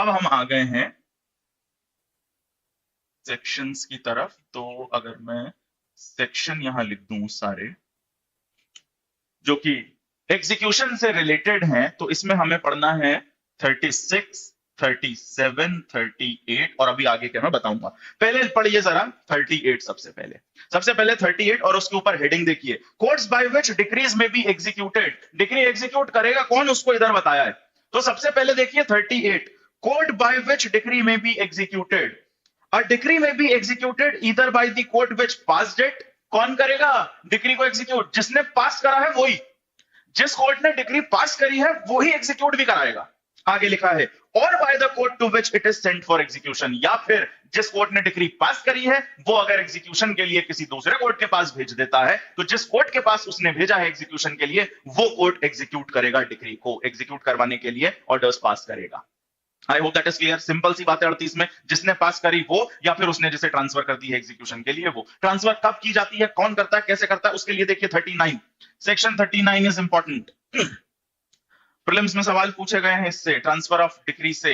अब हम आ गए हैं सेक्शंस की तरफ। तो अगर मैं सेक्शन यहां लिख दूं सारे जो कि एग्जीक्यूशन से रिलेटेड हैं, तो इसमें हमें पढ़ना है 36, 37, 38 और अभी आगे क्या मैं बताऊंगा। पहले पढ़िए जरा 38। सबसे पहले 38 और उसके ऊपर हेडिंग देखिए, कोड्स बाय व्हिच डिक्रीज में बी एग्जीक्यूटेड। डिक्री एग्जीक्यूट करेगा कौन, उसको इधर बताया है। तो सबसे पहले देखिए 38, कोड बाय व्हिच डिक्री में बी एग्जीक्यूटेड। अ डिक्री में be executed either by the court which passed it. कौन करेगा डिक्री को एग्जीक्यूट, जिसने पास करा है वही। जिस कोर्ट ने डिग्री पास करी है वो ही एग्जीक्यूट भी कराएगा। आगे लिखा है और by the court to which it is sent for execution, या फिर जिस कोर्ट ने डिग्री पास करी है वो अगर एग्जीक्यूशन के लिए किसी दूसरे कोर्ट के पास भेज देता है, तो जिस कोर्ट के पास उसने भेजा है एग्जीक्यूशन के लिए वो कोर्ट एग्जीक्यूट करेगा, डिग्री को एग्जीक्यूट करवाने के लिए ऑर्डर्स पास करेगा। I hope that is clear. Simple सी बात है 38 में, जिसने पास करी वो या फिर उसने जिसे ट्रांसफर कर दी है एग्जीक्यूशन के लिए वो। ट्रांसफर कब की जाती है, कौन करता है, कैसे करता है, उसके लिए देखिए 39। Section 39 is important. प्रीलिम्स में सवाल पूछे गए हैं इससे, ट्रांसफर ऑफ डिक्री से।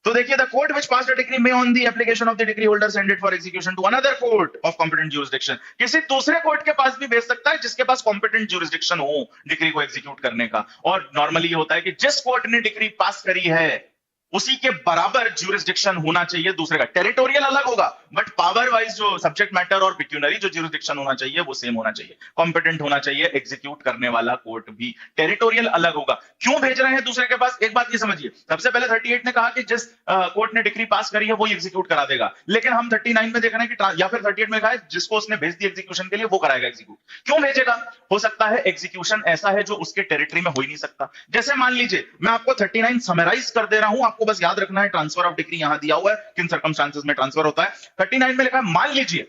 तो देखिए, the court which passed a decree may on the application of the decree holder send it for execution to another court of competent jurisdiction. किसी दूसरे कोर्ट के पास भी भेज सकता है जिसके पास कॉम्पिटेंट ज्यूरिसडिक्शन हो डिक्री को एग्जीक्यूट करने का। और नॉर्मली ये होता है कि जिस कोर्ट ने डिक्री पास करी है उसी के बराबर ज्यूरिसडिक्शन होना चाहिए दूसरे का। टेरिटोरियल अलग होगा बट पावर वाइज जो सब्जेक्ट मैटर और पिक्यूनरी जो ज्यूरिसडिक्शन होना चाहिए वो सेम होना चाहिए, कॉम्पिटेंट होना चाहिए एग्जीक्यूट करने वाला कोर्ट भी। टेरिटोरियल अलग होगा। क्यों भेज रहे हैं दूसरे के पास, एक बात ये समझिए। सबसे पहले 38 ने कहा कि जिस कोर्ट ने डिक्री पास करी है वो एग्जीक्यूट करा देगा, लेकिन हम 39 में देख रहे हैं कि या फिर 38 में कहा है जिसको उसने भेज दी एग्जीक्यूशन के लिए वो कराएगा एग्जीक्यूट। क्यों भेजेगा, हो सकता है एग्जीक्यूशन ऐसा है जो उसके टेरिटरी में हो ही नहीं सकता। जैसे मान लीजिए मैं आपको 39 समराइज कर दे रहा हूं, आपको बस याद रखना है ट्रांसफर ऑफ डिक्री यहां दिया हुआ है, किन सर्कमस्टांसेस में ट्रांसफर होता है। 39 में लिखा है मान लीजिए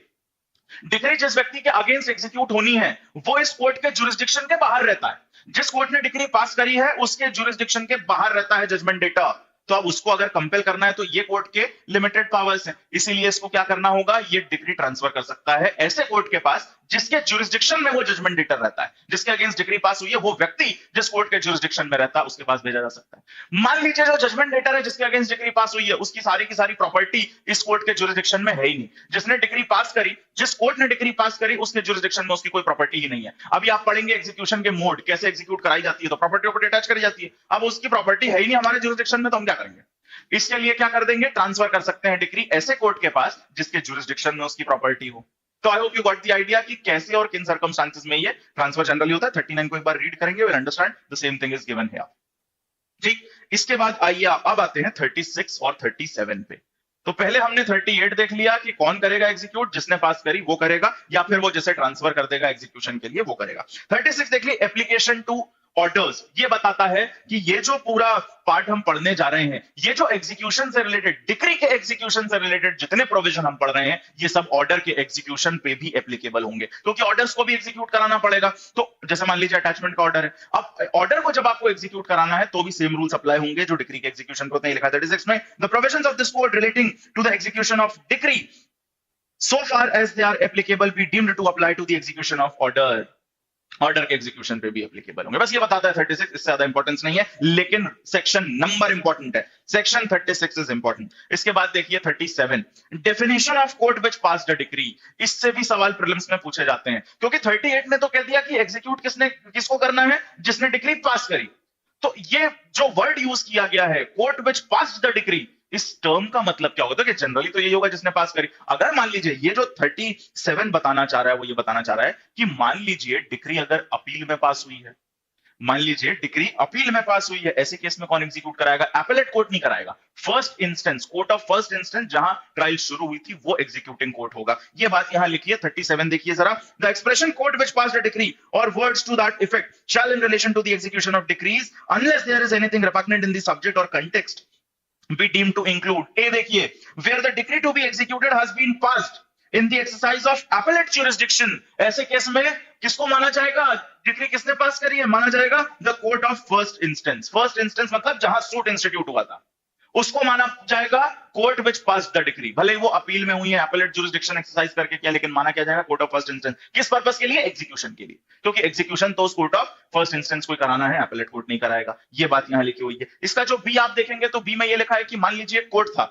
डिक्री जिस व्यक्ति के अगेंस्ट एग्जीक्यूट होनी है वो इस कोर्ट के ज्यूरिसडिक्शन के बाहर रहता है। जिस कोर्ट ने डिक्री पास करी है उसके ज्यूरिसडिक्शन के बाहर रहता है जजमेंट डेटा। तो अब उसको अगर कंपेल करना है तो ये कोर्ट के लिमिटेड पावर्स हैं, इसीलिए इसको क्या करना होगा, ये डिक्री ट्रांसफर कर सकता है ऐसे कोर्ट के पास जिसके ज्यूरिसडिक्शन में वो जजमेंट डेटर रहता है। जिसके अगेंस्ट डिक्री पास हुई है वो व्यक्ति जिस कोर्ट के ज्यूरिसडिक्शन में रहता है उसके पास भेजा जा सकता है। मान लीजिए जो जजमेंट डेटर है जिसके अगेंस्ट डिक्री पास हुई है उसकी सारी की सारी प्रॉपर्टी इस कोर्ट के ज्यूरिसडिक्शन में है ही नहीं। जिसने डिक्री पास करी, जिस कोर्ट ने डिक्री पास करी उसके ज्यूरिसडिक्शन में उसकी कोई प्रॉपर्टी ही नहीं है। अभी आप पढ़ेंगे एग्जीक्यूशन के मोड कैसे एग्जीक्यूट कराई जाती है, तो प्रॉपर्टी अटैच करी जाती है। अब उसकी प्रॉपर्टी है ही नहीं हमारे ज्यूरिसडिक्शन में, तो हम क्या करेंगे, इसके लिए क्या कर देंगे, ट्रांसफर कर सकते हैं डिक्री ऐसे कोर्ट के पास जिसके ज्यूरिसडिक्शन में उसकी प्रॉपर्टी हो। तो I hope you got the idea कि कैसे और किन सर्कमस्टांसेस में ये ट्रांसफर जनरली होता है। 39 को एक बार रीड करेंगे, will understand the same thing is given here. ठीक, इसके बाद आइए अब आते हैं 36 और 37 पे। तो पहले हमने 38 देख लिया कि कौन करेगा एग्जीक्यूट, जिसने पास करी वो करेगा या फिर वो जिसे ट्रांसफर कर देगा एग्जीक्यूशन के लिए वो करेगा। 36 देख ली, एप्लीकेशन टू ऑर्डर्स। ये बताता है कि ये जो पूरा पार्ट हम पढ़ने जा रहे हैं, ये जो एग्जीक्यूशन से रिलेटेड, डिक्री के एग्जीक्यूशन से रिलेटेड जितने प्रोविजन हम पढ़ रहे हैं ये सब ऑर्डर के एग्जीक्यूशन पे भी एप्लीकेबल होंगे, क्योंकि ऑर्डर्स को भी एग्जीक्यूट कराना पड़ेगा। तो जैसे मान लीजिए अटैचमेंट का ऑर्डर है, अब ऑर्डर को जब आपको एग्जीक्यूट कराना है तो भी सेम रूल्स अप्लाई होंगे जो डिक्री के एग्जीक्यूशन को होते हैं। लिखा 36 में, the provisions of this code relating to the execution of decree so far as they are applicable be deemed to apply to the execution of order। Order के execution पे भी एप्लीकेबल होंगे। बस ये बताता है 36, इससे ज्यादा इंपॉर्टेंस नहीं है, लेकिन सेक्शन नंबर इंपॉर्टेंट है। Section 36 is important. इसके बाद देखिए 37, definition of court which passed a decree. इससे भी सवाल प्रीलिम्स में पूछे जाते हैं, क्योंकि 38 ने तो कह दिया कि एग्जीक्यूट किसको करना है, जिसने डिक्री पास करी। तो ये जो वर्ड यूज किया गया है court which passed the decree, इस टर्म का मतलब क्या होगा, तो कि जनरली तो यही होगा जिसने पास करी। अगर मान लीजिए ये जो 37 बताना चाह रहा है वो ये बताना चाह रहा है कि मान लीजिए डिक्री अगर अपील में पास हुई है, मान लीजिए डिक्री अपील में पास हुई है, ऐसे केस में कौन एग्जीक्यूट कराएगा, एपेलेट कोर्ट नहीं कराएगा। First instance, court of first instance जहां ट्रायल शुरू हुई थी वो एग्जीक्यूटिंग कोर्ट होगा। ये बात यहां लिखिए 37 देखिए जरा, the expression court which passed a decree or words to that effect shall in relation to the execution of decrees unless there is anything repugnant in the subject or context be deemed to include। A देखिए, where the decree to be executed has been passed in the exercise of appellate jurisdiction। ऐसे case में किसको माना जाएगा, decree किसने पास करी है, माना जाएगा the court of first instance. First instance मतलब जहां सूट इंस्टीट्यूट हुआ था उसको माना जाएगा court which passed the decree. भले वो अपील में हुई है, एपेलेट ज्यूरिसडिक्शन एक्सरसाइज करके किया, लेकिन माना क्या जाएगा कोर्ट ऑफ फर्स्ट इंस्टेंस। किस पर्पस के लिए, एग्जीक्यूशन के लिए, क्योंकि एग्जीक्यूशन तो उस कोर्ट ऑफ फर्स्ट इंस्टेंस कोई कराना है एपेलेट कोर्ट नहीं कराएगा, ये बात यहां लिखी हुई है। इसका जो बी आप देखेंगे तो बी में ये लिखा है कि मान लीजिए कोर्ट था,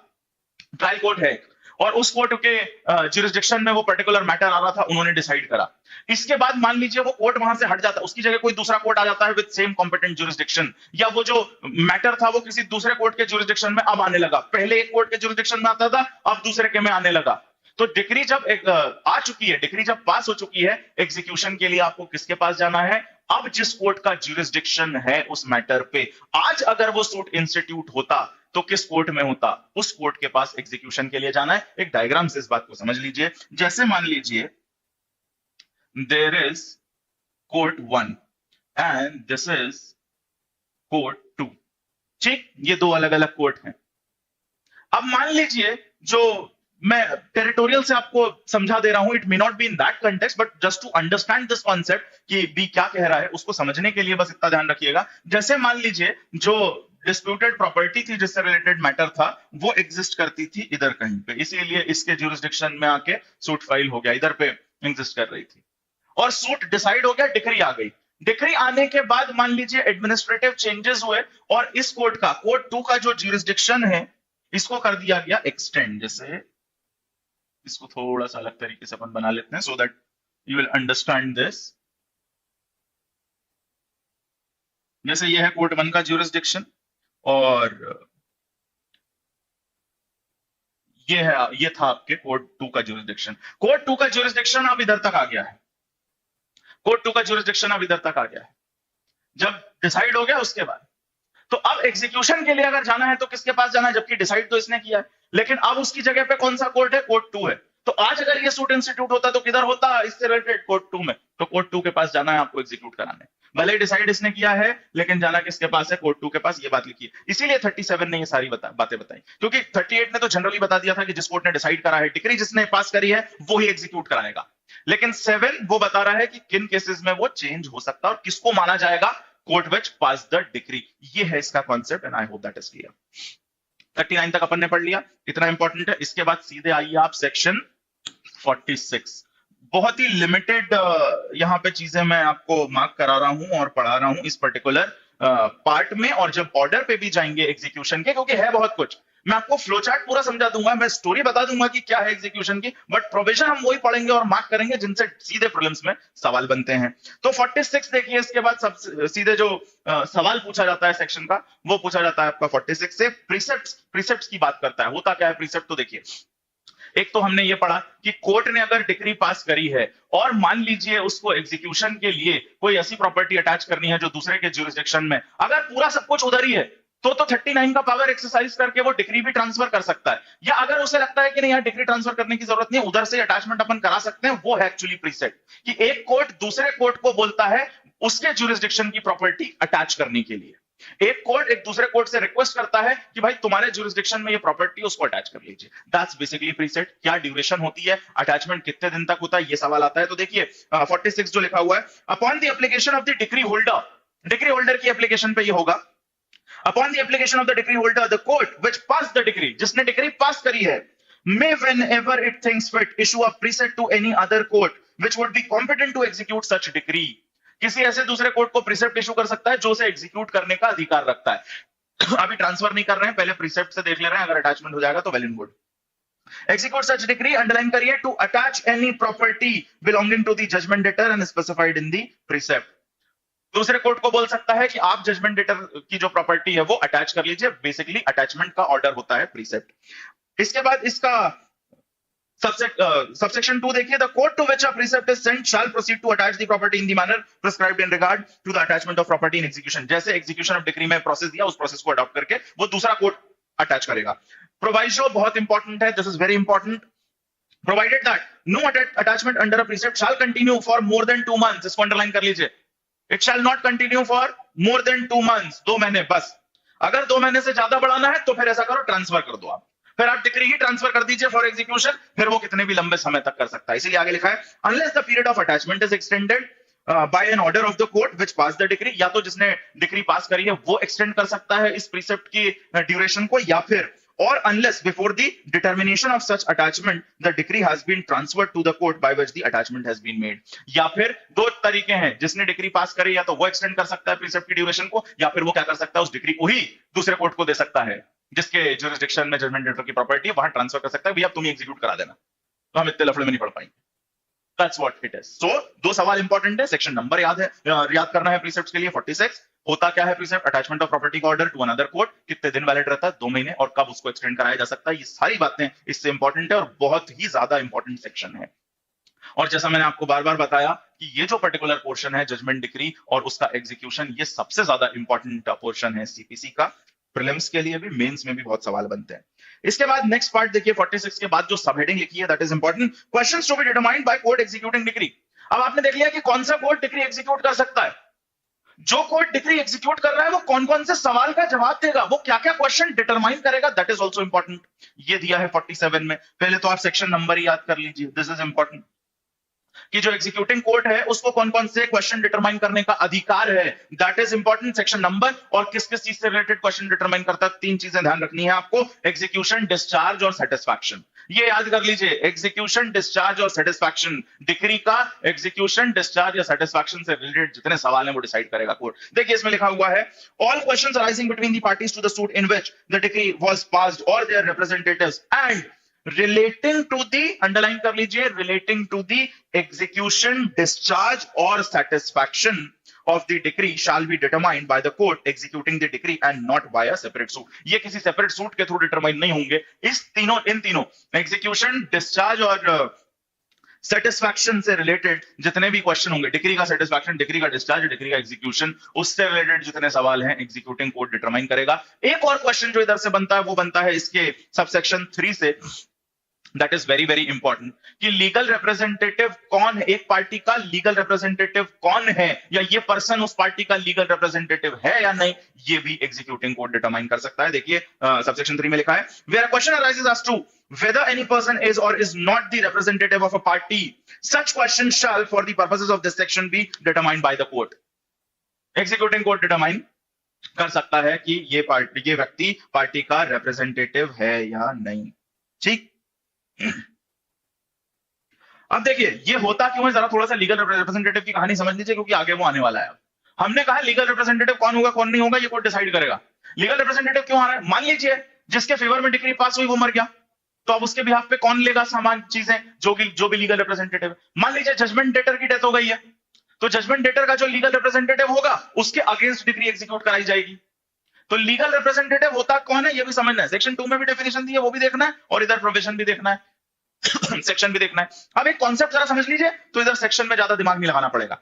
ट्रायल कोर्ट है, और उस कोर्ट के जुरिस्डिक्शन में वो पर्टिकुलर मैटर आ रहा था, उन्होंने डिसाइड करा। इसके बाद मान लीजिए वो कोर्ट वहां से हट जाता, उसकी जगह कोई दूसरा कोर्ट आ जाता है विद सेम कॉम्पिटेंट जुरिस्डिक्शन, या वो जो मैटर था वो किसी दूसरे कोर्ट के जुरिस्डिक्शन में अब आने लगा, पहले एक कोर्ट के जुरिस्डिक्शन में आता था, अब दूसरे के में आने लगा। तो डिक्री जब आ चुकी है, डिक्री जब पास हो चुकी है, एग्जीक्यूशन के लिए आपको किसके पास जाना है? अब जिस कोर्ट का ज्यूरिसडिक्शन है उस मैटर पे, आज अगर वो सूट इंस्टीट्यूट होता तो किस कोर्ट में होता? उस कोर्ट के पास एग्जीक्यूशन के लिए जाना है। एक डायग्राम से इस बात को समझ लीजिए। जैसे मान लीजिए there is court 1 and this is court 2, ठीक, ये दो अलग अलग कोर्ट हैं। अब मान लीजिए, जो मैं टेरिटोरियल से आपको समझा दे रहा हूं, it may not be in that context, but just to understand this concept कि बी क्या कह रहा है, उसको समझने के लिए बस इतना ध्यान रखिएगा। जैसे मान लीजिए जो डिस्प्यूटेड प्रॉपर्टी थी, जिससे रिलेटेड मैटर था, वो एग्जिस्ट करती थी इधर कहीं पे, इसीलिए इसके ज्यूरिसडिक्शन में आके सूट फाइल हो गया, इधर पे एग्जिस्ट कर रही थी, और सूट डिसाइड हो गया, डिक्री आ गई। डिक्री आने के बाद मान लीजिए एडमिनिस्ट्रेटिव चेंजेस हुए, और इस कोर्ट का, कोर्ट 2 का जो ज्यूरिसडिक्शन है, इसको कर दिया गया एक्सटेंड। जैसे इसको थोड़ा सा अलग तरीके से अपन बना लेते हैं, so that you will understand this. जैसे ये है कोर्ट 1 का ज्यूरिसडिक्शन, और ये था आपके कोर्ट 2 का ज्यूरिसडिक्शन। कोर्ट 2 का ज्यूरिसडिक्शन अब इधर तक आ गया है, कोर्ट 2 का ज्यूरिसडिक्शन अब इधर तक आ गया है। जब डिसाइड हो गया उसके बाद, तो अब एग्जीक्यूशन के लिए अगर जाना है तो किसके पास जाना है? जबकि डिसाइड तो इसने किया है, लेकिन अब उसकी जगह पे कौन सा कोर्ट है? कोर्ट 2 है। तो आज अगर ये सूट इंस्टीट्यूट होता तो किधर होता? इससे रिलेटेड कोर्ट 2 में। तो कोर्ट 2 के पास जाना है आपको एग्जीक्यूट कराने, भले ही डिसाइड इसने किया है, लेकिन जाना किसके पास है? कोर्ट 2 के पास। ये बात लिखी है, इसीलिए 37 ने ये सारी बातें बताई, क्योंकि 38 ने तो जनरली बता दिया था कि जिस कोर्ट ने डिसाइड करा है, डिक्री जिसने पास करी है, वो ही एग्जीक्यूट कराएगा। लेकिन 7 वो बता रहा है कि किन केसेस में वो चेंज हो सकता है और किसको माना जाएगा court which pass the decree. ये है इसका concept, and I hope that is clear. 39 तक अपन ने पढ़ लिया, इतना इंपॉर्टेंट है। इसके बाद सीधे आइए आप सेक्शन 46। बहुत ही लिमिटेड यहां पे चीजें मैं आपको मार्क करा रहा हूं और पढ़ा रहा हूं इस पर्टिकुलर पार्ट में, और जब ऑर्डर पे भी जाएंगे एग्जीक्यूशन के, क्योंकि है बहुत कुछ, मैं आपको फ्लो चार्ट पूरा समझा दूंगा, मैं स्टोरी बता दूंगा कि क्या है एग्जीक्यूशन की, बट प्रोविजन हम वही पढ़ेंगे और मार्क करेंगे जिनसे सीधे प्रीलिम्स में सवाल बनते हैं। तो 46 देखिए, इसके बाद सब सीधे जो सवाल पूछा जाता है सेक्शन का, वो पूछा जाता है आपका 46 से प्रीसेप्ट्स की बात करता है। होता क्या है प्रीसेप्ट? तो देखिए, एक तो हमने ये पढ़ा कि कोर्ट ने अगर डिक्री पास करी है और मान लीजिए उसको एग्जीक्यूशन के लिए कोई ऐसी प्रॉपर्टी अटैच करनी है जो दूसरे के ज्यूरिसडिक्शन में, अगर पूरा सब कुछ उधर ही है तो 39 का पावर एक्सरसाइज करके वो डिक्री भी ट्रांसफर कर सकता है, या अगर उसे लगता है कि नहीं यार डिक्री ट्रांसफर करने की जरूरत नहीं है, उधर से अटैचमेंट अपन करा सकते हैं, वो है एक्चुअली प्रीसेट, कि एक कोर्ट दूसरे कोर्ट को बोलता है उसके ज्यूरिसडिक्शन की प्रॉपर्टी अटैच करने के लिए। एक कोर्ट एक दूसरे कोर्ट से रिक्वेस्ट करता है कि भाई तुम्हारे ज्यूरिसडिक्शन में ये प्रॉपर्टी उसको अटैच कर लीजिए। That's basically preset. क्या ड्यूरेशन होती है, अटैचमेंट कितने दिन तक होता है, ये सवाल आता है। तो देखिए 46 जो लिखा हुआ है, upon the application of the decree holder, decree holder की एप्लीकेशन पे ये होगा, upon the application of the decree holder the court which pass the decree, जिसने डिक्री पास करी है, may whenever it thinks fit issue a precept to any other court which would be competent to execute such decree। किसी ऐसे दूसरे court को precept issue कर सकता है जो उसे एग्जीक्यूट करने का अधिकार रखता है। अभी ट्रांसफर नहीं कर रहे हैं, पहले प्रीसेप्ट से देख ले रहे हैं, अगर अटैचमेंट हो जाएगा तो well and good. Execute such decree, underline करिए, to attach any property belonging to the judgment debtor and specified in the precept. दूसरे कोर्ट को बोल सकता है कि आप जजमेंट डेटर की जो प्रॉपर्टी है वो अटैच कर लीजिए। बेसिकली अटैचमेंट का ऑर्डर होता है प्रीसेप्ट। इसके बाद इसका subsection 2 देखिए, the court to which a precept is sent shall proceed to attach the property in the manner prescribed in regard to the attachment of property in execution। जैसे execution of decree में process दिया, उस process को adopt करके वो दूसरा court attach करेगा। Proviso बहुत इंपॉर्टेंट है, this is very important. Provided that no attachment under a precept shall continue for more than 2 months, इसको अंडरलाइन कर लीजिए। It shall not continue for more than 2 months, 2 महीने बस। अगर 2 महीने से ज्यादा बढ़ाना है तो फिर ऐसा करो, ट्रांसफर कर दो आप, फिर आप डिक्री ही ट्रांसफर कर दीजिए फॉर एग्जीक्यूशन, फिर वो कितने भी लंबे समय तक कर सकता है। इसीलिए आगे लिखा है, unless the period of attachment is extended by an order of the court which pass the decree, या तो जिसने डिक्री पास करी है वो एक्सटेंड कर सकता है इस प्रीसेप्ट की ड्यूरेशन को, या फिर or unless before the determination of such attachment the decree has been transferred to the court by which the attachment has been made. या फिर दो तरीके हैं, जिसने डिक्री पास करे या तो वो एक्सटेंड कर सकता है प्रीसेप्ट की ड्यूरेशन को, या फिर वो क्या कर सकता है, उस डिक्री को ही दूसरे कोर्ट को दे सकता है जिसके जुरिस्डिक्शन में जजमेंट डेटर की प्रॉपर्टी है, वहां ट्रांसफर कर सकता है, भैया तुम ही एग्जीक्यूट करा देना, तो हम इतने लफड़े में नहीं पड़ पाएंगे। That's what it is. So, दो सवाल इंपॉर्टेंट है, सेक्शन नंबर याद करना है प्रीसेप्ट के लिए 46। होता क्या है प्रीसेप्ट, अटैचमेंट ऑफ प्रॉपर्टी का ऑर्डर टू अनदर कोर्ट, कितने दिन वैलिड रहता है, 2 महीने, और कब उसको एक्सटेंड कराया जा सकता है, ये सारी बातें इससे इंपॉर्टेंट है और बहुत ही ज्यादा इंपॉर्टेंट सेक्शन है। और जैसा मैंने आपको बार बार बताया कि ये जो पर्टिकुलर पोर्शन है जजमेंट डिक्री और उसका एग्जीक्यूशन, ये सबसे ज्यादा इंपॉर्टेंट पोर्शन है सीपीसी का। प्रीलिम्स के लिए भी, मेंस में भी बहुत सवाल बनते हैं। इसके बाद नेक्स्ट पार्ट देखिए 46 के बाद जो सब हेडिंग लिखी है, that is important, questions to be determined by court executing decree. अब आपने देख लिया कि कौन सा कोर्ट डिक्री एग्जीक्यूट कर सकता है, जो कोर्ट डिक्री एग्जीक्यूट कर रहा है वो कौन कौन से सवाल का जवाब देगा, वो क्या क्या क्वेश्चन डिटरमाइन करेगा, दैट इज ऑल्सो इंपॉर्टेंट। ये दिया है 47 में। पहले तो आप सेक्शन नंबर ही याद कर लीजिए, दिस इज इंपॉर्टेंट, कि जो एग्जीक्यूटिंग कोर्ट है उसको कौन कौन से क्वेश्चन डिटरमाइन करने का अधिकार है, that is important. Section number और किस किस चीज से रिलेटेड क्वेश्चन डिटरमाइन करता है, 3 चीजें ध्यान रखनी है आपको, एग्जीक्यूशन, डिस्चार्ज और सेटिस्फैक्शन। ये याद कर लीजिए, एग्जीक्यूशन, डिस्चार्ज और सेटिस्फैक्शन, डिक्री का एग्जीक्यूशन, डिस्चार्ज या सेटिस्फैक्शन से रिलेटेड जितने सवाल हैं वो डिसाइड करेगा कोर्ट। देखिए इसमें लिखा हुआ है, all questions arising between the parties to the suit in which the decree was passed or their representatives and relating to the, underline कर लीजिए, relating to the execution, discharge or satisfaction of the decree shall be determined by the court executing the decree and not by a separate suit। ये किसी separate suit के through determine नहीं होंगे। इन तीनों execution, discharge और satisfaction से related जितने भी क्वेश्चन होंगे, डिक्री का सेटिस्फैक्शन, डिक्री का डिस्चार्ज, डिक्री का एग्जीक्यूशन, उससे रिलेटेड जितने सवाल हैं एग्जीक्यूटिंग कोर्ट डिटरमाइन करेगा। एक और क्वेश्चन जो इधर से बनता है वो बनता है इसके सबसेक्शन 3 से, that is very very important, कि लीगल रिप्रेजेंटेटिव कौन है, एक पार्टी का लीगल रिप्रेजेंटेटिव कौन है, या ये पर्सन उस पार्टी का लीगल रिप्रेजेंटेटिव है या नहीं, ये भी एग्जीक्यूटिंग कोर्ट डिटरमाइन कर सकता है। देखिए सबसेक्शन 3 में लिखा है, where a question arises as to whether any person is or is not the representative of a party, such question shall for the purposes of this section be determined by the court। Executing court determine कर सकता है कि ये व्यक्ति party का representative है या नहीं। ठीक, अब देखिए ये होता क्यों है, जरा थोड़ा सा लीगल रिप्रेजेंटेटिव की कहानी समझ लीजिए, क्योंकि आगे वो आने वाला है। हमने कहा लीगल रिप्रेजेंटेटिव कौन होगा कौन नहीं होगा ये कोर्ट डिसाइड करेगा। लीगल रिप्रेजेंटेटिव क्यों आ रहा है, मान लीजिए जिसके फेवर में डिक्री पास हुई वो मर गया, तो अब उसके बिहाफ पे कौन लेगा सामान चीजें, जो भी लीगल रिप्रेजेंटेटिव है। मान लीजिए जजमेंट डेटर की डेथ हो गई है, तो जजमेंट डेटर का जो लीगल रिप्रेजेंटेटिव होगा उसके अगेंस्ट डिक्री एग्जीक्यूट कराई जाएगी। तो लीगल रिप्रेजेंटेटिव होता कौन है ये भी समझना है। सेक्शन 2 में भी डेफिनेशन दी है, वो भी देखना है, और इधर प्रोविजन भी देखना है सेक्शन भी देखना है। अब एक कॉन्सेप्ट जरा समझ लीजिए, तो इधर सेक्शन में ज्यादा दिमाग नहीं लगाना पड़ेगा।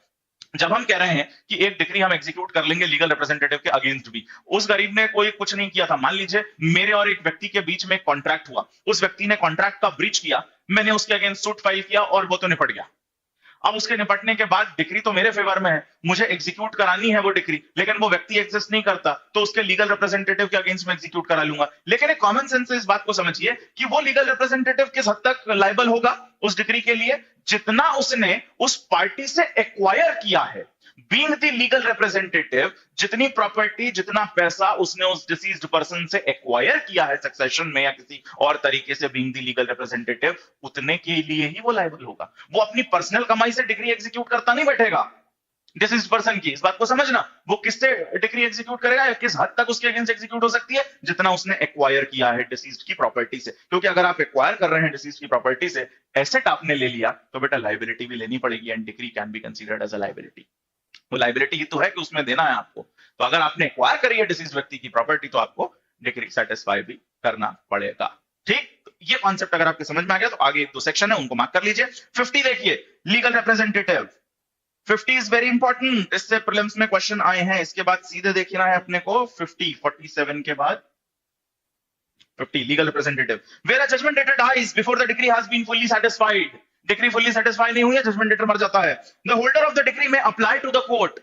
जब हम कह रहे हैं कि एक डिक्री हम एग्जीक्यूट कर लेंगे लीगल रिप्रेजेंटेटिव के अगेंस्ट भी, उस गरीब ने कोई कुछ नहीं किया था, मान लीजिए मेरे और एक व्यक्ति के बीच में कॉन्ट्रैक्ट हुआ, उस व्यक्ति ने कॉन्ट्रैक्ट का ब्रीच किया, मैंने उसके अगेंस्ट सूट फाइल किया और वो तो निपट गया। अब उसके निपटने के बाद डिक्री तो मेरे फेवर में है, मुझे एग्जीक्यूट करानी है वो डिक्री, लेकिन वो व्यक्ति एग्जिस्ट नहीं करता, तो उसके लीगल रिप्रेजेंटेटिव के अगेंस्ट में एग्जीक्यूट करा लूंगा। लेकिन एक कॉमन सेंस से इस बात को समझिए कि वो लीगल रिप्रेजेंटेटिव किस हद तक लायबल होगा उस डिक्री के लिए, जितना उसने उस पार्टी से एक्वायर किया है। बीइंग द लीगल रिप्रेजेंटेटिव, जितनी प्रॉपर्टी जितना पैसा उसने उस डिसीज्ड पर्सन से एक्वायर किया है सक्सेशन में या किसी और तरीके से, बीइंग द लीगल रिप्रेजेंटेटिव, उतने के लिए ही वो लायबल होगा। वो अपनी पर्सनल कमाई से डिक्री एग्जीक्यूट करता नहीं बैठेगा डिसीज्ड पर्सन की, इस बात को समझना। वो किससे डिक्री एग्जीक्यूट करेगा या किस हद तक उसके अगेंस्ट एग्जीक्यूट हो सकती है, जितना उसने एक्वायर किया है डिसीज्ड की प्रॉपर्टी से। क्योंकि अगर आप एक्वायर कर रहे हैं डिसीज्ड की प्रॉपर्टी से, एसेट आपने ले लिया, तो बेटा लायबिलिटी भी लेनी पड़ेगी, and decree can be considered as a liability. वो लायबिलिटी ही तो है कि उसमें देना है आपको। तो अगर आपने एक्वायर करी है डिसीज व्यक्ति की प्रॉपर्टी, तो आपको डिक्री सेटिस्फाई भी करना पड़ेगा। ठीक, तो ये कॉन्सेप्ट अगर आपके समझ में आ गया तो आगे 1-2 सेक्शन है उनको मार्क कर लीजिए। 50 देखिए, legal representative. 50 is very important, इससे प्रीलिम्स में क्वेश्चन आए हैं। इसके बाद सीधे देखना है अपने को 47 के बाद 50, legal representative. Where a judgment debtor dies before the decree has been fully satisfied, decree fully satisfy नहीं हुई है, जजमेंट डेटर मर जाता है। The holder of the decree may apply to the court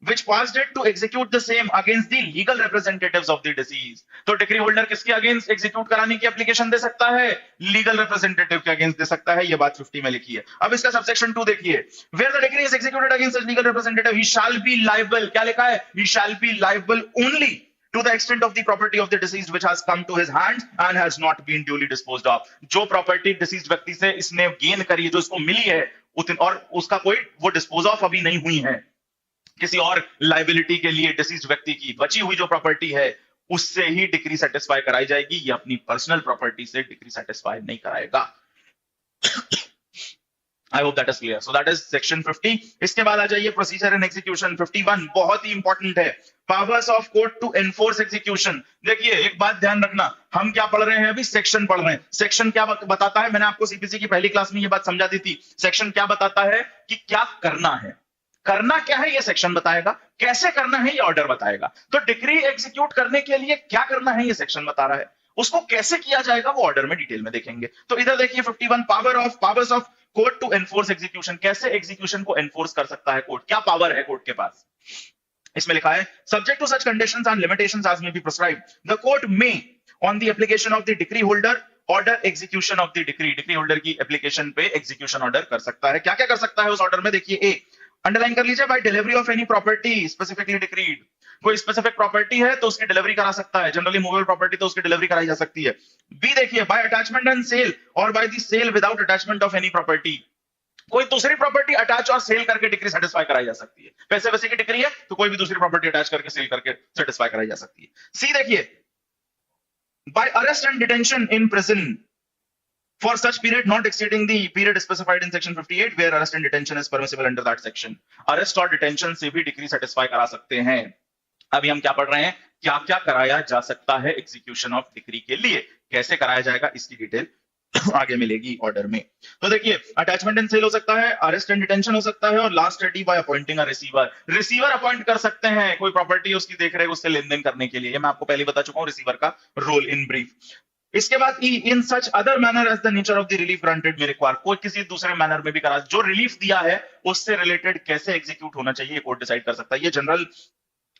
which passed it to execute the same against the legal representatives of the deceased। तो decree holder किसके against execute कराने की एप्लीकेशन दे सकता है, legal representative के against they सकता है। ये बात 50 में लिखी है। अब इसका सबसेक्शन 2 देखिए, where the decree is executed against such legal representative he shall be liable, क्या लिखा है, he shall be liable only to the extent of the property of the deceased which has come to his hands and has not been duly disposed of. जो property deceased व्यक्ति से इसने gain करी है, जो इसको मिली है, और उसका कोई वो डिस्पोज ऑफ अभी नहीं हुई है, किसी और लाइबिलिटी के लिए डिसीज्ड व्यक्ति की बची हुई जो प्रॉपर्टी है उससे ही डिक्री सेटिस्फाई कराई जाएगी, ये अपनी पर्सनल प्रॉपर्टी से डिक्री सेटिस्फाई नहीं कराएगा। आई hope that is clear. So that is section 50। इसके बाद आ जाइए प्रोसीजर एंड एग्जीक्यूशन। 51 बहुत ही इंपॉर्टेंट है, powers of court to enforce execution. देखिए एक बात ध्यान रखना, हम क्या पढ़ रहे हैं अभी, सेक्शन पढ़ रहे हैं। सेक्शन क्या बताता है, मैंने आपको सीपीसी की पहली क्लास में ये बात समझा दी थी। सेक्शन क्या बताता है कि क्या करना है, करना क्या है ये सेक्शन बताएगा, कैसे करना है ये ऑर्डर बताएगा। तो डिक्री एग्जीक्यूट करने के लिए क्या करना है ये सेक्शन बता रहा है, उसको कैसे किया जाएगा वो ऑर्डर में डिटेल में देखेंगे। तो इधर देखिए 51 powers of court to enforce execution, कैसे एग्जीक्यूशन को एनफोर्स कर सकता है कोर्ट, क्या पावर है कोर्ट के पास। इसमें लिखा है subject to such conditions and limitations as may be prescribed the court may on the application of the decree holder order execution of the decree. Decree holder की एप्लीकेशन पे execution order कर सकता है। क्या क्या कर सकता है उस ऑर्डर में, देखिए ए अंडरलाइन कर लीजिए, by delivery of any property specifically decreed. कोई स्पेसिफिक प्रॉपर्टी है तो उसकी डिलीवरी करा सकता है, जनरली मूवेबल प्रॉपर्टी तो उसकी डिलीवरी कराई जा सकती है। बी देखिए बाय अटैचमेंट एंड सेल और by the sale without attachment of any property. कोई दूसरी प्रॉपर्टी अटैच और सेल करके डिक्री सेटिस्फाई कराई जा सकती है। पैसे वैसे की डिक्री है तो कोई भी दूसरी प्रॉपर्टी अटैच करके सेल करके सेटिस्फाई कराई जा सकती है। सी देखिए by arrest and detention in prison for such period not exceeding the period specified in section 58 where arrest and detention is permissible under that section। arrest और detention से भी डिक्री सेटिस्फाई करा सकते हैं। अभी हम क्या पढ़ रहे हैं, क्या क्या कराया जा सकता है एग्जीक्यूशन ऑफ डिक्री के लिए, कैसे कराया जाएगा इसकी डिटेल आगे मिलेगी ऑर्डर में। तो देखिए अटैचमेंट एंड सेल हो सकता है, अरेस्ट एंड डिटेंशन हो सकता है, और last D by appointing a receiver. Receiver appoint कर सकते हैं, कोई प्रॉपर्टी उसकी देख रेख उससे लेन देन करने के लिए। मैं आपको पहले बता चुका हूं रिसीवर का रोल इन ब्रीफ। इसके बाद in such other manner as the nature of the relief granted may require, कोई किसी दूसरे मैनर में भी करा, जो रिलीफ दिया है उससे रिलेटेड कैसे एग्जीक्यूट होना चाहिए कोर्ट डिसाइड कर सकता है। ये जनरल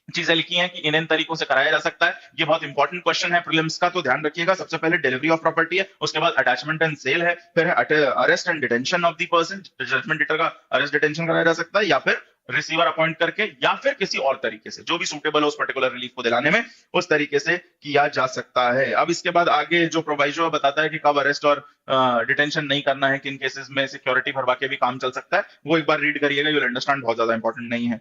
चीजें लिखी हैं कि इन तरीकों से कराया जा सकता है। ये बहुत इंपॉर्टेंट क्वेश्चन है प्रीलिम्स का, तो ध्यान रखिएगा। सबसे पहले डिलीवरी ऑफ प्रॉपर्टी है, उसके बाद अटैचमेंट एंड सेल है, फिर है arrest and detention of the person, judgement debtor का अरेस्ट डिटेंशन कराया जा सकता है, या फिर रिसीवर अपॉइंट करके, या फिर किसी और तरीके से, जो भी सूटेबल हो उस पर्टिकुलर रिलीफ को दिलाने में, उस तरीके से किया जा सकता है। अब इसके बाद आगे जो प्रोवाइजो बताता है कि कब अरेस्ट और डिटेंशन नहीं करना है, किन केसेस में सिक्योरिटी भरवा के भी काम चल सकता है, वो एक बार रीड करिएगा, यू विल अंडरस्टैंड, बहुत ज्यादा इंपॉर्टेंट नहीं है।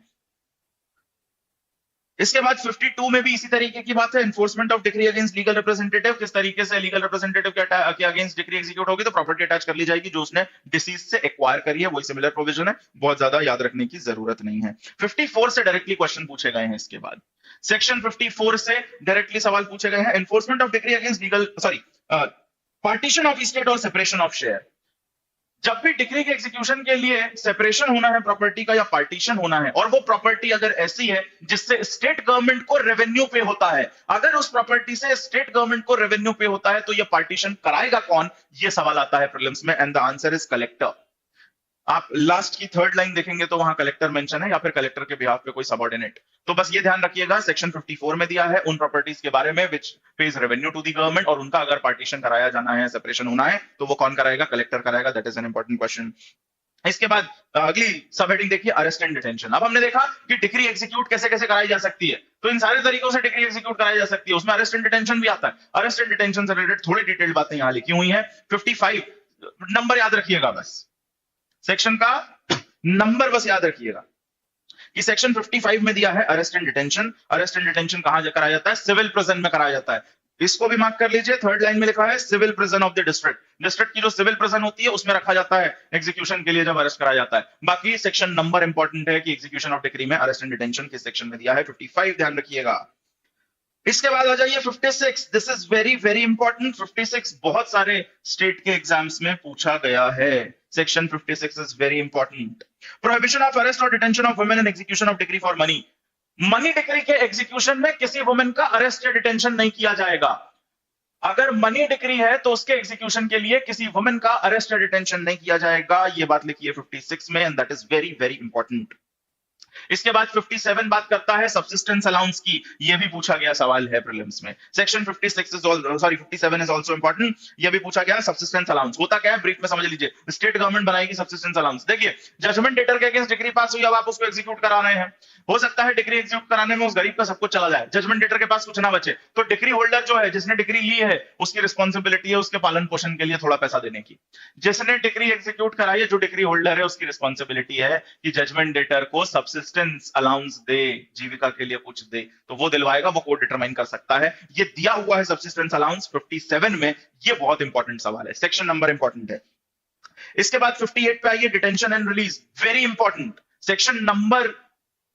इसके बाद 52 में भी इसी तरीके की बात है, enforcement of decree against legal representative. किस तरीके से लीगल रिप्रेजेंटेटिव के अगेंस्ट डिक्री एग्जीक्यूट होगी, तो प्रॉपर्टी अटैच कर ली जाएगी जो उसने डिसीज से एक्वायर करी है, वही सिमिलर प्रोविजन है, बहुत ज्यादा याद रखने की जरूरत नहीं है। 54 से डायरेक्टली क्वेश्चन पूछे गए हैं। इसके बाद सेक्शन 54 से डायरेक्टली सवाल पूछे गए हैं, enforcement of decree against legal partition of estate और सेपरेशन ऑफ शेयर। जब भी डिक्री के एग्जीक्यूशन के लिए सेपरेशन होना है प्रॉपर्टी का या पार्टीशन होना है, और वो प्रॉपर्टी अगर ऐसी है जिससे स्टेट गवर्नमेंट को रेवेन्यू पे होता है, अगर उस प्रॉपर्टी से स्टेट गवर्नमेंट को रेवेन्यू पे होता है तो ये पार्टीशन कराएगा कौन, ये सवाल आता है प्रीलिम्स में, and the answer is collector. आप लास्ट की थर्ड लाइन देखेंगे तो वहां कलेक्टर मेंशन है, या फिर कलेक्टर के बिहाफ पे कोई सबऑर्डिनेट। तो बस ये ध्यान रखिएगा, सेक्शन 54 में दिया है उन प्रॉपर्टीज के बारे में which pays revenue to the government, और उनका अगर पार्टीशन कराया जाना है, सेपरेशन होना है, तो वो कौन कराएगा, कलेक्टर कराएगा। That is an important question. इसके बाद अगली सब हेडिंग देखिए, अरेस्ट एंड डिटेंशन। अब हमने देखा कि डिक्री एग्जीक्यूट कैसे कैसे कराई जा सकती है, तो इन सारे तरीकों से डिक्री एग्जीक्यूट कराई जा सकती है, उसमें अरेस्ट एंड डिटेंशन भी आता है। अरेस्ट एंड डिटेंशन से रिलेटेड थोड़ी डिटेल्ड बातें यहां लिखी हुई है। 55 नंबर याद रखिएगा, बस सेक्शन का नंबर बस याद रखिएगा कि सेक्शन 55 में दिया है arrest and detention. Arrest and detention कहां कराया जाता है, सिविल प्रिजन में कराया जाता है। इसको भी मार्क कर लीजिए, थर्ड लाइन में लिखा है civil prison of the district. District की जो सिविल प्रिजन होती है उसमें रखा जाता है एग्जीक्यूशन के लिए जब अरेस्ट कराया जाता है। बाकी सेक्शन नंबर इंपॉर्टेंट है कि एग्जीक्यूशन ऑफ डिक्री में अरेस्ट एंड डिटेंशन किस सेक्शन में दिया है, 55 ध्यान रखिएगा। इसके बाद आ जाइए 56, this is very very important. 56 बहुत सारे स्टेट के एग्जाम्स में पूछा गया है। Section 56 is very important. Prohibition of arrest or detention of women and execution of decree for money. Money decree के एग्जीक्यूशन में किसी वुमेन का अरेस्ट या डिटेंशन नहीं किया जाएगा। अगर मनी डिक्री है तो उसके एग्जीक्यूशन के लिए किसी वुमेन का अरेस्ट या डिटेंशन नहीं किया जाएगा। ये बात लिखी है 56 में, and that is very very important. इसके बाद 57 बात करता है सब्सिस्टेंस अलाउंस की, ये भी पूछा गया सवाल है प्रीलिम्स में। Section 56 is sorry 57 is also important, ये भी पूछा गया सब्सिस्टेंस अलाउंस होता क्या है ब्रीफ में समझ लीजिए। स्टेट गवर्नमेंट बनाएगी सब्सिस्टेंस अलाउंस। देखिए जजमेंट डेटर के अगेंस्ट डिग्री पास हुई, अब आप उसको एग्जीक्यूट करा रहे हैं, हो सकता है डिग्री एग्जीक्यूट कराने में उस गरीब का सब कुछ चला जाए, जजमेंट डेटर के पास कुछ ना बचे, तो डिग्री होल्डर जो है जिसने डिग्री ली है उसकी रिस्पॉन्सिबिलिटी है उसके पालन पोषण के लिए थोड़ा पैसा देने की। जिसने डिग्री एग्जीक्यूट कराई है, जो डिग्री होल्डर है, उसकी रिस्पॉन्सिबिलिटी है कि जजमेंट डेटर को सब्सिस्टेंस अलाउंस दे, जीविका के लिए कुछ दे, तो वो दिलवाएगा, वो कोर्ट डिटरमाइन कर सकता है। ये दिया हुआ है सब्सिस्टेंस अलाउंस 57 में, ये बहुत इंपॉर्टेंट सवाल है, सेक्शन नंबर इंपॉर्टेंट है। इसके बाद 58 पे आइए, detention and release, very important. Section number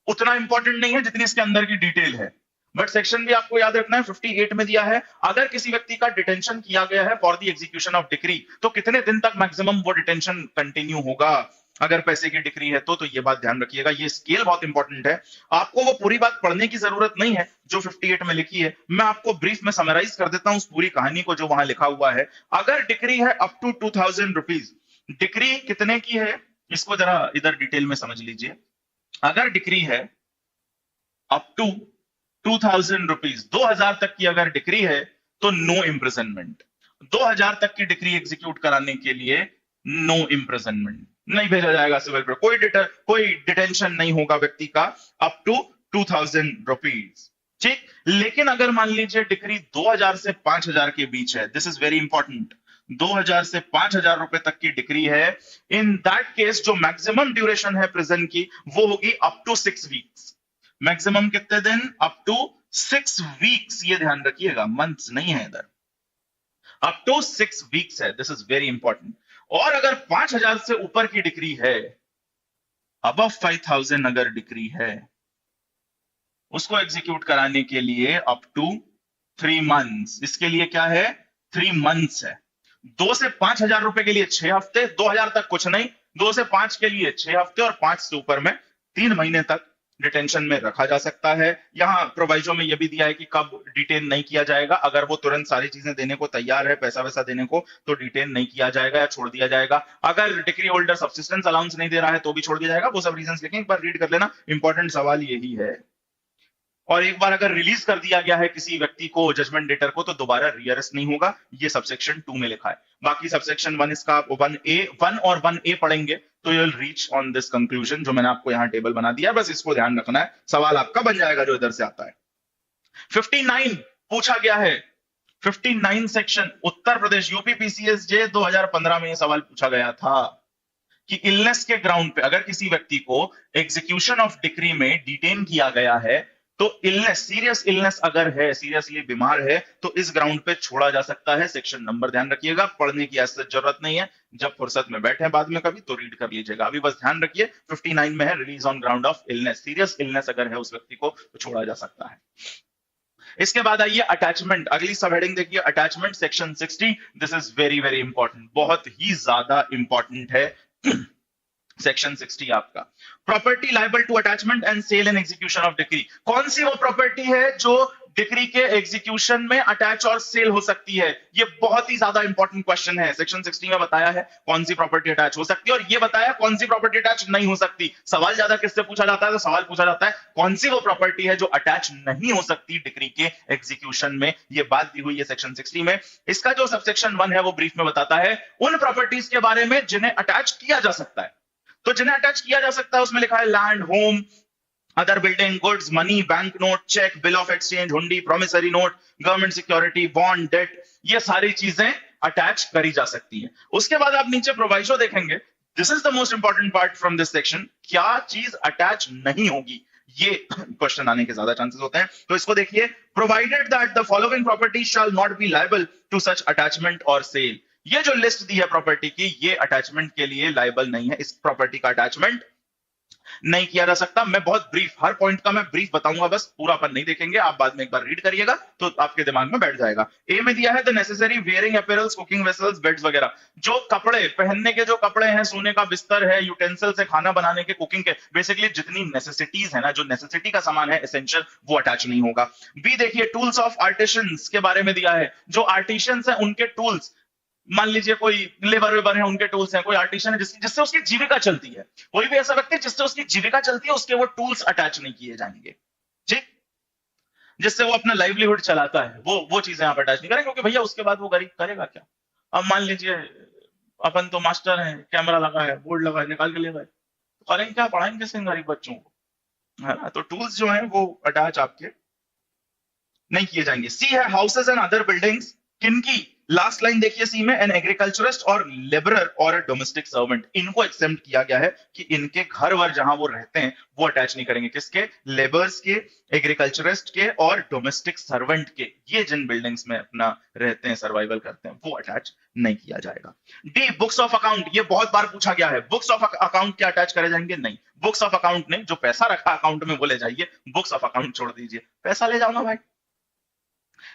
उतना इंपॉर्टेंट नहीं है जितनी इसके अंदर की डिटेल है, बट सेक्शन भी आपको याद रखना है। 58 में दिया है, अगर किसी व्यक्ति का डिटेंशन किया गया है for the execution of decree, तो कितने दिन तक मैक्सिमम वो डिटेंशन कंटिन्यू होगा। अगर पैसे की डिक्री है तो ये बात ध्यान रखिएगा, ये स्केल बहुत इंपॉर्टेंट है। आपको वो पूरी बात पढ़ने की जरूरत नहीं है जो 58 में लिखी है, मैं आपको ब्रीफ में समराइज कर देता हूं उस पूरी कहानी को जो वहां लिखा हुआ है। अगर डिक्री है अप टू 2000 रुपीज, डिक्री कितने की है इसको जरा इधर डिटेल में समझ लीजिए। अगर डिक्री है अप टू 2000 रुपीज, 2000 तक की अगर डिक्री है तो नो इम्प्रिजनमेंट। 2000 तक की डिक्री एग्जीक्यूट कराने के लिए नो इम्प्रिजनमेंट, नहीं भेजा जाएगा सिविल पर, कोई डिटेंशन नहीं होगा व्यक्ति का अप टू 2000 रुपीज, ठीक। लेकिन अगर मान लीजिए डिक्री 2000 से 5000 के बीच है, दिस इज वेरी इंपॉर्टेंट, 2000 से 5000 रुपए तक की डिक्री है, इन दैट केस जो मैक्सिमम ड्यूरेशन है प्रिजन की वो होगी अप टू 6 वीक्स। मैक्सिमम कितने दिन? अप टू 6 वीक्स, ये ध्यान रखिएगा, मंथ्स नहीं है इधर, अप टू 6 वीक्स है, दिस इज वेरी इंपॉर्टेंट। और अगर 5000 से ऊपर की डिक्री है, अबव 5000 अगर डिक्री है, उसको एग्जीक्यूट कराने के लिए अप टू 3 मंथ्स, इसके लिए क्या है 3 मंथ्स है। 2 से 5000 रुपए के लिए 6 हफ्ते, 2000 तक कुछ नहीं, 2 से 5 के लिए 6 हफ्ते और 5 से ऊपर में 3 महीने तक डिटेंशन में रखा जा सकता है। यहां प्रोवाइजो में यह भी दिया है कि कब डिटेन नहीं किया जाएगा, अगर वो तुरंत सारी चीजें देने को तैयार है, पैसा वैसा देने को, तो डिटेन नहीं किया जाएगा या छोड़ दिया जाएगा। अगर डिक्री होल्डर सब्सिस्टेंस अलाउंस नहीं दे रहा है तो भी छोड़ दिया जाएगा। वो सब रीजंस लिखें, एक बार रीड कर लेना, इंपॉर्टेंट सवाल यही है। और एक बार अगर रिलीज कर दिया गया है किसी व्यक्ति को, जजमेंट डेटर को, तो दोबारा रीअरेस्ट नहीं होगा, ये सबसेक्शन 2 में लिखा है। बाकी सबसेक्शन 1 इसका 1 और 1A पढ़ेंगे तो you will reach on this conclusion, जो मैंने आपको यहां टेबल बना दिया है, बस इसको ध्यान रखना है, सवाल आपका बन जाएगा जो इधर से आता है। 59 पूछा गया है, 59 section Uttar Pradesh UP PCSJ 2015 में यह सवाल पूछा गया था कि इलनेस के ग्राउंड पे अगर किसी व्यक्ति को एग्जीक्यूशन ऑफ डिक्री में डिटेन किया गया है, तो इलनेस, सीरियस इलनेस अगर है, सीरियसली बीमार है, तो इस ग्राउंड पे छोड़ा जा सकता है। सेक्शन नंबर ध्यान रखिएगा, पढ़ने की ऐसी जरूरत नहीं है, जब फुर्सत में बैठे बाद में कभी तो रीड कर लीजिएगा, अभी बस ध्यान रखिए 59 में है release on ground of illness, serious illness अगर है उस व्यक्ति को तो छोड़ा जा सकता है। इसके बाद आइए अटैचमेंट, अगली सब हेडिंग देखिए, attachment section 60, this is very very important, बहुत ही ज्यादा इंपॉर्टेंट है सेक्शन 60 आपका। Property liable to attachment and sale and execution of decree, कौन सी वो प्रॉपर्टी है जो डिक्री के एग्जीक्यूशन में अटैच और सेल हो सकती है? ये बहुत ही ज्यादा इंपॉर्टेंट क्वेश्चन है। सेक्शन 60 में बताया है कौन सी प्रॉपर्टी अटैच हो सकती है और ये बताया कौन सी प्रॉपर्टी अटैच नहीं हो सकती। सवाल ज्यादा किससे पूछा जाता है? तो सवाल पूछा जाता है कौन सी वो प्रॉपर्टी है जो अटैच नहीं हो सकती डिक्री के एग्जीक्यूशन में, ये बात दी हुई है सेक्शन 60 में। इसका जो सबसेक्शन 1 है वो ब्रीफ में बताता है उन प्रॉपर्टीज के बारे में जिन्हें अटैच किया जा सकता है। तो जिन्हें अटैच किया जा सकता है उसमें लिखा है land, home, other building, goods, money, bank note, cheque, bill of exchange, hundi, promissory note, government security, bond, debt, ये सारी चीजें अटैच करी जा सकती हैं। उसके बाद आप नीचे प्रोवाइजो देखेंगे, this is the most important part from this section, क्या चीज अटैच नहीं होगी, ये क्वेश्चन आने के ज्यादा चांसेस होते हैं। तो इसको देखिए, provided that the following property shall not be liable to such attachment और सेल, ये जो लिस्ट दी है प्रॉपर्टी की, ये अटैचमेंट के लिए लायबल नहीं है, इस प्रॉपर्टी का अटैचमेंट नहीं किया जा सकता। मैं बहुत ब्रीफ, हर पॉइंट का मैं ब्रीफ बताऊंगा, बस पूरापन नहीं देखेंगे, आप बाद में एक बार रीड करिएगा तो आपके दिमाग में बैठ जाएगा। ए में दिया है the necessary wearing apparels, cooking vessels, beds वगैरह, जो कपड़े पहनने के जो कपड़े हैं, सोने का बिस्तर है, यूटेंसिल्स है, खाना बनाने के, कुकिंग के, बेसिकली जितनी नेसेसिटीज है ना, जो नेसेसिटी का सामान है एसेंशियल, वो अटैच नहीं होगा। बी देखिए, टूल्स ऑफ आर्टिशंस के बारे में दिया है, जो आर्टिशियंस है उनके टूल्स, मान लीजिए कोई लेबर वेबर है, उनके टूल्स हैं, कोई आर्टिशियन है जिससे उसकी जीविका चलती है, कोई भी ऐसा व्यक्ति है जिससे उसकी जीविका चलती है, उसके वो टूल्स अटैच नहीं किए जाएंगे। ठीक, जिससे वो अपना लाइवलीहुड चलाता है, वो चीजें आप अटैच नहीं करेंगे, क्योंकि भैया उसके बाद वो गरीब करेगा क्या। अब मान लीजिए अपन तो मास्टर हैं, कैमरा लगा है, बोर्ड लगा है, निकाल के ले गए, तो करेंगे क्या, पढ़ाएंगे कैसे इन गरीब बच्चों को, है ना। तो टूल्स जो हैं वो अटैच आपके नहीं किए जाएंगे। सी है हाउसेज एंड अदर बिल्डिंग्स, किनकी, लास्ट लाइन देखिए सी में, एन एग्रीकल्चरिस्ट और लेबरर और अ डोमेस्टिक सर्वेंट, इनको एक्सेप्ट किया गया है कि इनके घर वर जहां वो रहते हैं वो अटैच नहीं करेंगे, किसके, लेबर्स के, एग्रीकल्चरिस्ट के और डोमेस्टिक सर्वेंट के, ये जिन बिल्डिंग्स में अपना रहते हैं, सर्वाइवल करते हैं, वो अटैच नहीं किया जाएगा। डी, बुक्स ऑफ अकाउंट, ये बहुत बार पूछा गया है, बुक्स ऑफ अकाउंट क्या अटैच करे जाएंगे, नहीं, बुक्स ऑफ अकाउंट नहीं, जो पैसा रखा अकाउंट में वो ले जाइए, बुक्स ऑफ अकाउंट छोड़ दीजिए, पैसा ले जाओ ना भाई।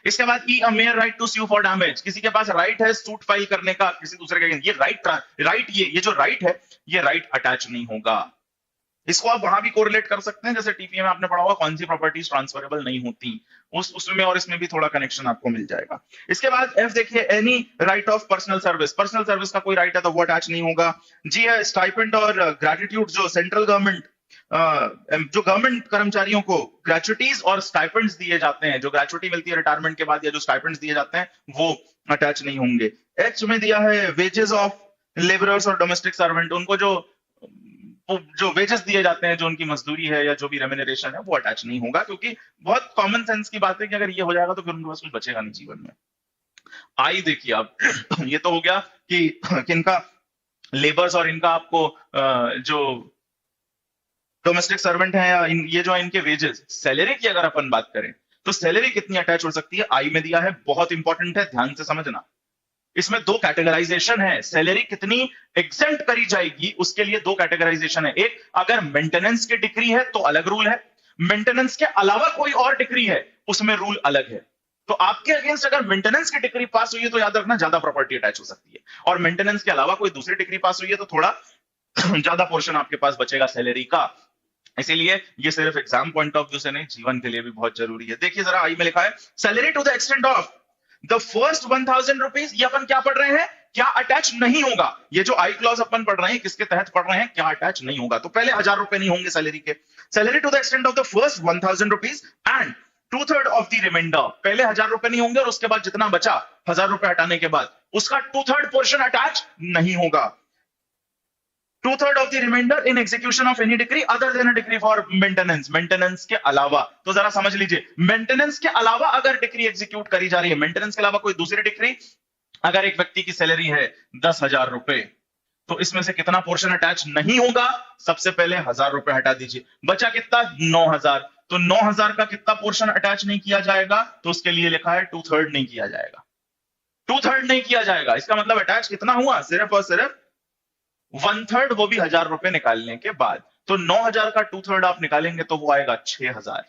इसके बाद E, a mere right to sue for damage, किसी के पास राइट है सूट फाइल करने का किसी दूसरे के अगेंस्ट, ये राइट ये जो राइट है, ये राइट अटैच नहीं होगा। इसको आप वहां भी कोरिलेट कर सकते हैं, जैसे टीपीए में आपने पढ़ा होगा कौन सी प्रॉपर्टीज ट्रांसफरेबल नहीं होती, उसमें और इसमें भी थोड़ा कनेक्शन आपको मिल जाएगा। इसके बाद एफ देखिए, any right of personal service, personal service का कोई राइट है तो वो अटैच नहीं होगा। जी है स्टाइपेंड और ग्रेटिट्यूड, जो सेंट्रल गवर्नमेंट जो गवर्नमेंट कर्मचारियों को ग्रेचुटीज और स्टाइपेंड्स दिए जाते हैं, जो ग्रेचुटी मिलती है रिटायरमेंट के बाद या जो स्टाइपेंड्स दिए जाते हैं, वो अटैच नहीं होंगे। एच में दिया है वेजेस ऑफ लेबरर्स और डोमेस्टिक सर्वेंट, उनको जो वेजेस दिए जाते हैं, जो उनकी मजदूरी है या जो भी रेम्यूनरेशन है, वो अटैच नहीं होगा, क्योंकि बहुत कॉमन सेंस की बात है कि अगर ये हो जाएगा तो फिर उनके पास कुछ बचेगा नहीं जीवन में। आई देखिए आप ये तो हो गया कि किनका, लेबर्स और इनका आपको जो डोमेस्टिक सर्वेंट है या ये जो है इनके वेजेस, सैलरी की अगर अपन बात करें तो सैलरी कितनी अटैच हो सकती है, आई में दिया है, बहुत इंपॉर्टेंट है, ध्यान से समझना। इसमें दो कैटेगराइजेशन है, सैलरी कितनी एग्जेंट करी जाएगी उसके लिए दो कैटेगराइजेशन है। एक, अगर मेंटेनेंस की डिग्री है तो अलग रूल है, मेंटेनेंस के अलावा कोई और डिग्री है उसमें रूल अलग है। तो आपके अगेंस्ट अगर मेंटेनेंस की डिग्री पास हुई है तो याद रखना ज्यादा प्रॉपर्टी अटैच हो सकती है, और मेंटेनेंस के अलावा कोई दूसरी डिग्री पास हुई है तो थोड़ा ज्यादा पोर्शन आपके पास बचेगा सैलरी का। इसीलिए ये सिर्फ एग्जाम पॉइंट ऑफ व्यू से नहीं, जीवन के लिए भी बहुत जरूरी है। देखिए जरा, आई में लिखा है, salary to the extent of the first 1000 rupees, ये अपन क्या पढ़ रहे हैं, क्या अटैच नहीं होगा। ये जो आई क्लॉज अपन पढ़ रहे हैं किसके तहत पढ़ रहे हैं, क्या अटैच नहीं होगा। तो पहले 1000 रुपए नहीं होंगे सैलरी के, salary to the extent of the first 1000 rupees and 2/3 of the remainder, पहले 1000 रुपए नहीं होंगे और उसके बाद जितना बचा 1000 रुपए हटाने के बाद उसका 2/3 पोर्शन अटैच नहीं होगा। 2/3 of the remainder in execution of any degree other than a degree for maintenance, maintenance के अलावा। तो जरा समझ लीजिए, मेंटेनेंस के अलावा अगर डिग्री एग्जीक्यूट करी जा रही है, मेंटेनेंस के अलावा कोई दूसरी डिग्री, अगर एक व्यक्ति की सैलरी है 10,000 रुपए, तो इसमें से कितना पोर्शन अटैच नहीं होगा, सबसे पहले 1000 रुपए हटा दीजिए, बचा कितना, 9,000। तो 9,000 का कितना पोर्शन अटैच नहीं किया जाएगा, तो उसके लिए लिखा है 2/3 नहीं किया जाएगा, 2/3 नहीं किया जाएगा। इसका मतलब अटैच कितना हुआ, सिर्फ और सिर्फ 1/3, वो भी 1000 रुपए निकालने के बाद। तो 9,000 का 2/3 आप निकालेंगे तो वो आएगा 6,000।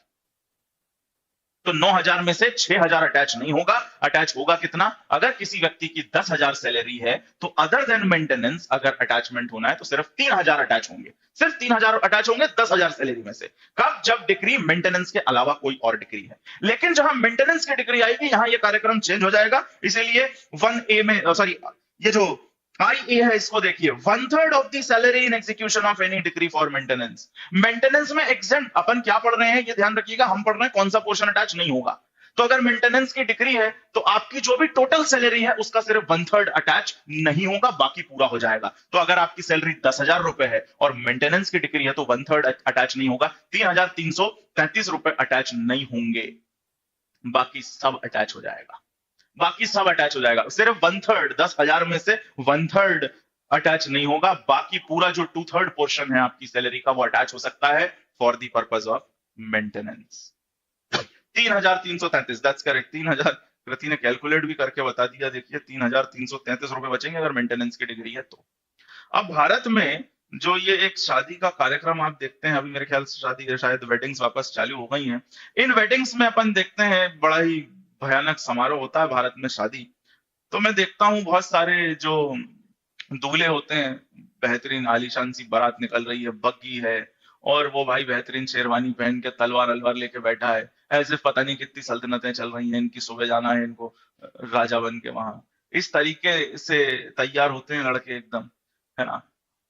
तो 9,000 में से 6,000 अटैच नहीं होगा, अटैच होगा कितना, अगर किसी व्यक्ति की 10,000 सैलरी है तो अदर देन मेंटेनेंस अगर अटैचमेंट होना है तो सिर्फ 3,000 अटैच होंगे, सिर्फ 3,000 अटैच होंगे 10,000 सैलरी में से। कब, जब डिग्री मेंटेनेंस के अलावा कोई और डिग्री है। लेकिन जहां मेंटेनेंस की डिग्री आएगी यहां ये कार्यक्रम चेंज हो जाएगा। इसीलिए 1A में, सॉरी, ये जो आई है इसको देखिए, 1/3 of the salary in execution of any degree for maintenance. Maintenance में एग्जेंट अपन क्या पढ़ रहे हैं, ये ध्यान रखिएगा, हम पढ़ रहे हैं कौन सा पोर्शन अटैच नहीं होगा। तो अगर मेंटेनेंस की डिग्री है तो आपकी जो भी टोटल सैलरी है उसका सिर्फ 1/3 अटैच नहीं होगा, बाकी पूरा हो जाएगा। तो अगर आपकी सैलरी 10,000 रुपए है और मेंटेनेंस की डिग्री है तो 1/3 अटैच नहीं होगा, 3,333 रुपए अटैच नहीं होंगे, बाकी सब अटैच हो जाएगा, बाकी सब अटैच हो जाएगा। सिर्फ 1/3, 10,000 में से 1/3 अटैच नहीं होगा, बाकी पूरा जो 2/3 पोर्शन है आपकी सैलरी का वो अटैच हो सकता है for the purpose of maintenance. 3,333, that's correct. 3,000, कृति ने कैलकुलेट भी करके बता दिया, देखिए 3,333 रुपए बचेंगे अगर मेंटेनेंस की डिग्री है तो। अब भारत में जो ये एक शादी का कार्यक्रम आप देखते हैं, अभी मेरे ख्याल से शादी, शायद वेडिंग्स वापस चालू हो गई हैं। इन वेडिंग्स में अपन देखते हैं बड़ा ही भयानक समारोह होता है भारत में शादी। तो मैं देखता हूँ बहुत सारे जो दूल्हे होते हैं, बेहतरीन आलीशान सी बारात निकल रही है, बग्गी है, और वो भाई बेहतरीन शेरवानी पहन के तलवार अलवार लेके बैठा है, ऐसे पता नहीं कितनी सल्तनतें चल रही हैं इनकी, सुबह जाना है इनको राजा बन के वहां। इस तरीके से तैयार होते हैं लड़के एकदम, है ना।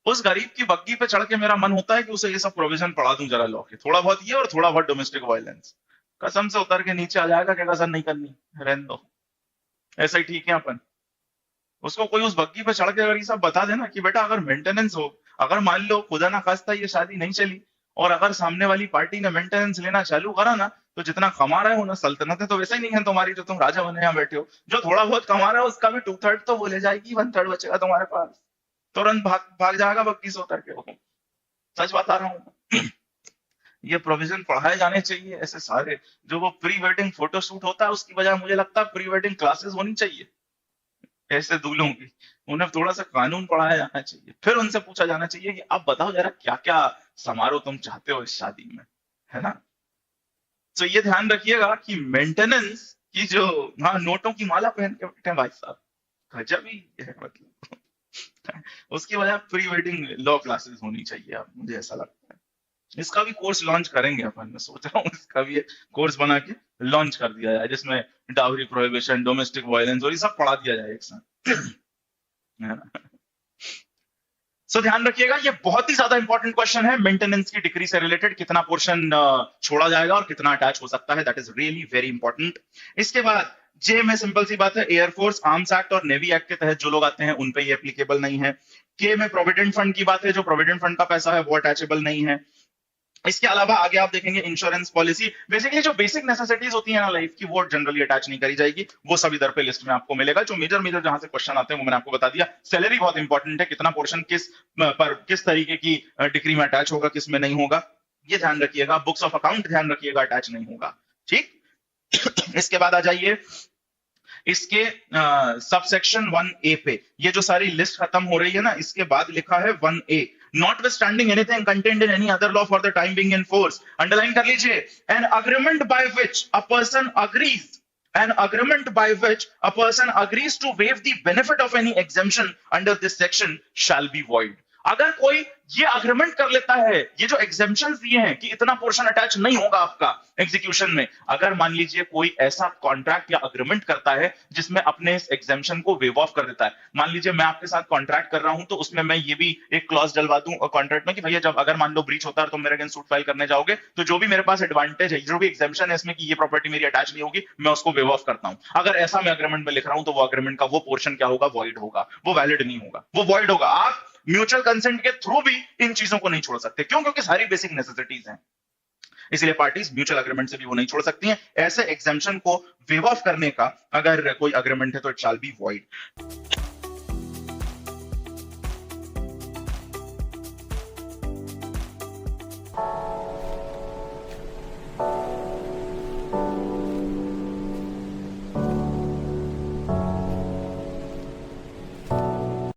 उस गरीब की बग्गी पे चढ़ के मेरा मन होता है कि उसे ये सब प्रोविजन पढ़ा दूं जरा लॉ के, थोड़ा बहुत ये और थोड़ा बहुत डोमेस्टिक वायलेंस। कसम से उतर के नीचे आ जाएगा कि कसर नहीं करनी, रहने दो, ऐसा ही ठीक है अपन। उसको कोई उस बग्गी पे चढ़ के अगर ये सब बता देना कि बेटा अगर मेंटेनेंस हो, अगर मान लो खुदा ना खास्ता ये शादी नहीं चली और अगर सामने वाली पार्टी ने मेंटेनेंस लेना चालू करा ना, तो जितना कमा रहे हो ना, सल्तनतें तो वैसे ही नहीं है तुम्हारी जो तुम राजा बने यहाँ बैठे हो, जो थोड़ा बहुत कमा रहा है उसका भी 2/3 तो वो ले जाएगी, 1/3 बचेगा तुम्हारे पास, तुरंत भाग भाग जाएगा बग्गी से उतर के वो। सच बता रहा हूँ। ये प्रोविजन पढ़ाए जाने चाहिए ऐसे सारे। जो वो प्री वेडिंग फोटो शूट होता है उसकी बजाय मुझे लगता है प्री वेडिंग क्लासेस होनी चाहिए ऐसे दूल्हों की। उन्हें थोड़ा सा कानून पढ़ाया जाना चाहिए, फिर उनसे पूछा जाना चाहिए कि आप बताओ जरा क्या क्या समारोह तुम चाहते हो इस शादी में, है ना। तो ये ध्यान रखिएगा कि मेंटेनेंस की जो, हाँ नोटों की माला पहन के बैठे हैं भाई साहब, गजब ही है मतलब। उसकी वजह प्री वेडिंग लॉ क्लासेस होनी चाहिए, अब मुझे ऐसा लगता है। इसका भी कोर्स लॉन्च करेंगे अपन, मैं सोच रहा हूँ इसका भी एक कोर्स बना के लॉन्च कर दिया जाए जिसमें डाउरी प्रोहिबिशन, डोमेस्टिक वायलेंस और ये सब पढ़ा दिया जाए एक साथ, है ना। सो ध्यान रखिएगा ये बहुत ही ज्यादा इंपॉर्टेंट क्वेश्चन है, मेंटेनेंस की डिग्री से रिलेटेड कितना पोर्शन छोड़ा जाएगा और कितना अटैच हो सकता है, that is really very important. इसके बाद जे में सिंपल सी बात है, एयरफोर्स, आर्म्स एक्ट और नेवी एक्ट के तहत जो लोग आते हैं उन पे ये एप्लीकेबल नहीं है। के में प्रोविडेंट फंड की बात है, जो प्रोविडेंट फंड का पैसा है वो अटैचेबल नहीं है। इसके अलावा आगे आप देखेंगे इंश्योरेंस पॉलिसी, बेसिकली जो बेसिक नेसेसिटीज होती है ना लाइफ की, वो जनरली अटैच नहीं करी जाएगी, वो सब इधर पे लिस्ट में आपको मिलेगा। जो मेजर मेजर जहां से क्वेश्चन आते हैं वो मैंने आपको बता दिया। सैलरी बहुत इंपॉर्टेंट है, कितना पोर्शन किस पर किस तरीके की डिग्री में अटैच होगा, किस में नहीं होगा, ये ध्यान रखिएगा। बुक्स ऑफ अकाउंट ध्यान रखिएगा, अटैच नहीं होगा, ठीक। इसके बाद आ जाइए इसके सब सेक्शन 1A पे, ये जो सारी लिस्ट खत्म हो रही है ना, इसके बाद लिखा है 1A, notwithstanding anything contained in any other law for the time being in force, underline कर लीजिए, an agreement by which a person agrees to waive the benefit of any exemption under this section shall be void। अगर कोई ये agreement कर लेता है, ये जो एग्जेम्पशंस दिए हैं कि इतना पोर्शन अटैच नहीं होगा आपका एग्जीक्यूशन में, अगर मान लीजिए कोई ऐसा कॉन्ट्रैक्ट या अग्रीमेंट करता है जिसमें अपने इस एग्जेम्पशन को वेव ऑफ कर देता है, मान लीजिए मैं आपके साथ कॉन्ट्रैक्ट कर रहा हूं तो उसमें मैं ये भी एक क्लॉज डलवा दूं कॉन्ट्रैक्ट में कि भैया जब अगर मान लो ब्रीच होता है तो मेरे अगेंस्ट सूट फाइल करने जाओगे तो जो भी मेरे पास एडवांटेज है, जो भी एग्जेम्पशन है इसमें कि ये प्रॉपर्टी मेरी अटैच नहीं होगी, मैं उसको वेव ऑफ करता हूं। अगर ऐसा मैं अग्रीमेंट में लिख रहा हूं तो वो अग्रीमेंट का वो पोर्शन क्या होगा, वॉइड होगा, वो वैलिड नहीं होगा, वो वॉइड होगा। आप म्यूचुअल कंसेंट के थ्रू भी इन चीजों को नहीं छोड़ सकते, क्यों? क्योंकि सारी बेसिक नेसेसिटीज हैं, इसलिए पार्टीज म्यूचुअल अग्रीमेंट से भी वो नहीं छोड़ सकती हैं। ऐसे एग्जेम्पशन को वेव ऑफ करने का अगर कोई अग्रीमेंट है तो इट शैल बी वॉइड।